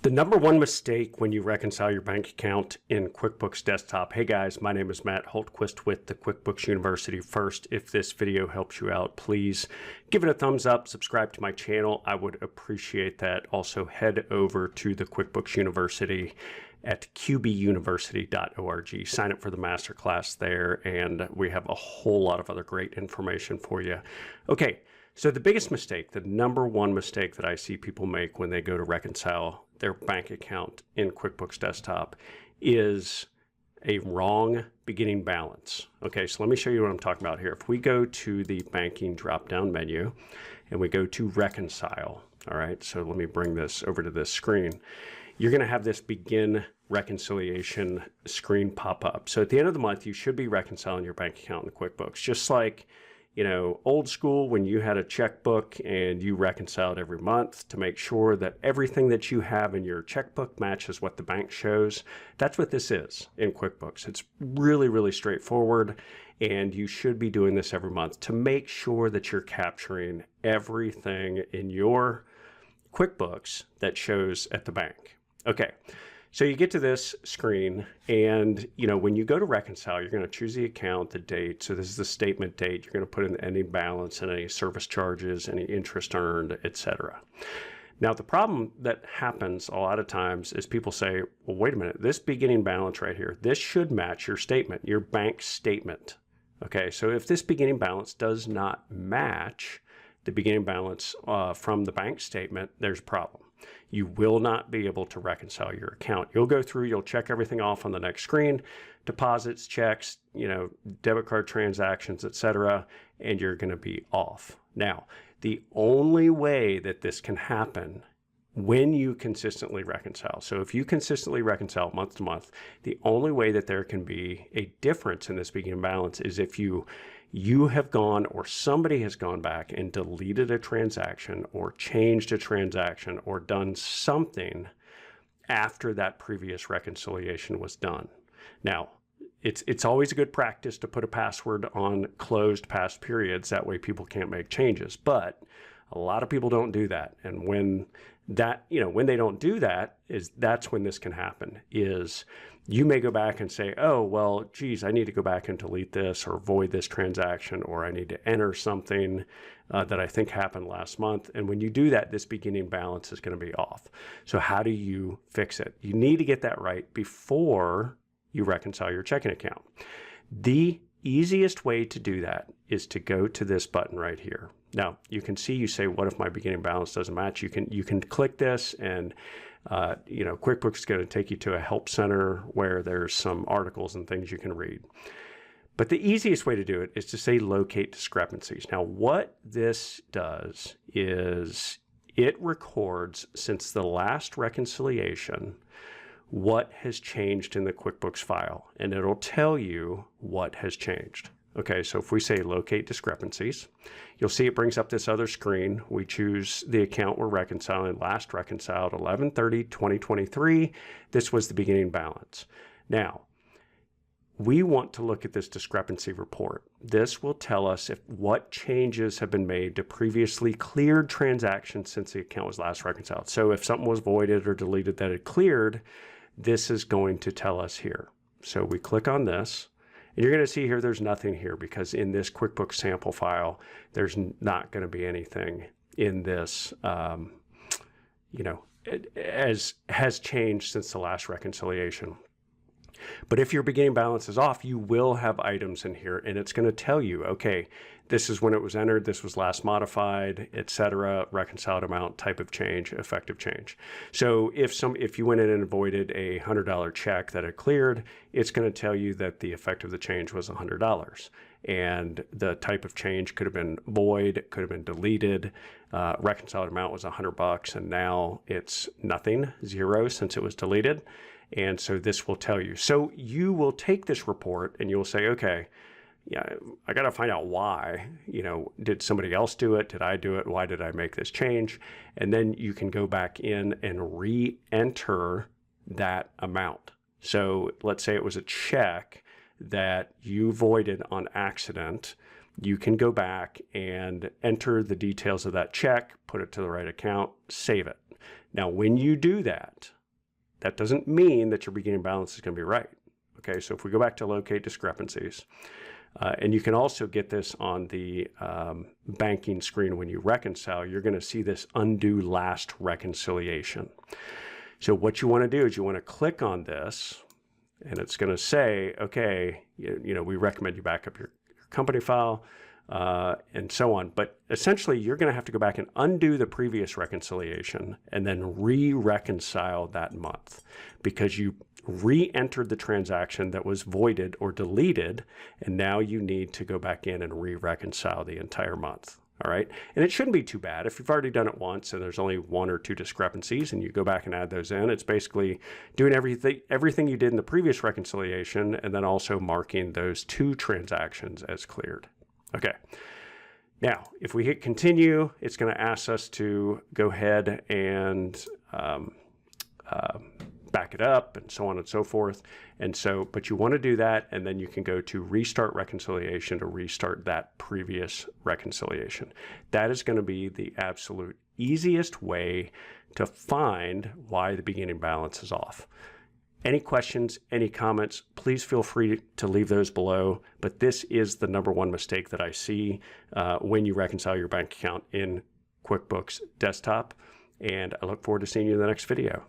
The number one mistake when you reconcile your bank account in QuickBooks Desktop. Hey guys, my name is Matt Holtquist with the QuickBooks University. First, if this video helps you out, please give it a thumbs up, subscribe to my channel. I would appreciate that. Also, head over to the QuickBooks University at qbuniversity.org. Sign up for the masterclass there, and we have a whole lot of other great information for you. Okay. So the biggest mistake, the number one mistake that I see people make when they go to reconcile their bank account in QuickBooks Desktop is a wrong beginning balance. Okay, so let me show you what I'm talking about here. If we go to the banking drop-down menu and we go to Reconcile, all right, so let me bring this over to this screen. You're going to have this begin reconciliation screen pop up. So at the end of the month, you should be reconciling your bank account in QuickBooks, just like old school when you had a checkbook and you reconciled every month to make sure that everything that you have in your checkbook matches what the bank shows. That's what this is in QuickBooks. It's really, really straightforward, and you should be doing this every month to make sure that you're capturing everything in your QuickBooks that shows at the bank. Okay. So you get to this screen, and when you go to reconcile, you're going to choose the account, the date. So this is the statement date. You're going to put in any balance and any service charges, any interest earned, etc. Now, the problem that happens a lot of times is people say, well, wait a minute, this beginning balance right here, this should match your statement, your bank statement. Okay, so if this beginning balance does not match the beginning balance from the bank statement, there's a problem. You will not be able to reconcile your account. You'll go through, you'll check everything off on the next screen, deposits, checks, debit card transactions, etc., and you're going to be off. Now, the only way that this can happen when you consistently reconcile, so if you consistently reconcile month to month, the only way that there can be a difference in this beginning balance is if you have gone, or somebody has gone back and deleted a transaction or changed a transaction or done something after that previous reconciliation was done. Now, it's always a good practice to put a password on closed past periods. That way people can't make changes, but a lot of people don't do that. And when they don't do that, that's when this can happen. Is you may go back and say, oh, well, geez, I need to go back and delete this or void this transaction, or I need to enter something that I think happened last month. And when you do that, this beginning balance is going to be off. So how do you fix it? You need to get that right before you reconcile your checking account. The easiest way to do that is to go to this button right here. Now, you can see, you say, what if my beginning balance doesn't match? You can click this, and QuickBooks is going to take you to a help center where there's some articles and things you can read. But the easiest way to do it is to say locate discrepancies. Now, what this does is it records since the last reconciliation what has changed in the QuickBooks file, and it'll tell you what has changed. Okay, so if we say locate discrepancies, you'll see it brings up this other screen. We choose the account we're reconciling, last reconciled 11/30/2023. This was the beginning balance. Now, we want to look at this discrepancy report. This will tell us what changes have been made to previously cleared transactions since the account was last reconciled. So if something was voided or deleted that had cleared, this is going to tell us here. So we click on this. And you're going to see here there's nothing here, because in this QuickBooks sample file, there's not going to be anything in this, as has changed since the last reconciliation. But if your beginning balance is off, you will have items in here, and it's going to tell you, okay, this is when it was entered, this was last modified, etc., reconciled amount, type of change, effective change. So if you went in and avoided a $100 check that had cleared, it's going to tell you that the effect of the change was $100. And the type of change could have been void, could have been deleted. Reconciled amount was $100, and now it's nothing, zero, since it was deleted. And so this will tell you. So you will take this report and you'll say, okay, yeah, I got to find out why. Did somebody else do it? Did I do it? Why did I make this change? And then you can go back in and re-enter that amount. So let's say it was a check that you voided on accident. You can go back and enter the details of that check, put it to the right account, save it. Now, when you do that, that doesn't mean that your beginning balance is going to be right. Okay, so if we go back to locate discrepancies, and you can also get this on the banking screen when you reconcile, you're going to see this undo last reconciliation. So what you want to do is you want to click on this, and it's going to say, okay, we recommend you back up your company file, and so on. But essentially, you're going to have to go back and undo the previous reconciliation and then re-reconcile that month, because you re-entered the transaction that was voided or deleted, and now you need to go back in and re-reconcile the entire month. All right, and it shouldn't be too bad. If you've already done it once and there's only 1 or 2 discrepancies and you go back and add those in, it's basically doing everything you did in the previous reconciliation and then also marking those 2 transactions as cleared. Okay, now if we hit continue, it's going to ask us to go ahead and back it up and so on and so forth. And so, but you want to do that, and then you can go to restart reconciliation to restart that previous reconciliation. That is going to be the absolute easiest way to find why the beginning balance is off. Any questions, any comments, please feel free to leave those below. But this is the #1 mistake that I see when you reconcile your bank account in QuickBooks Desktop. And I look forward to seeing you in the next video.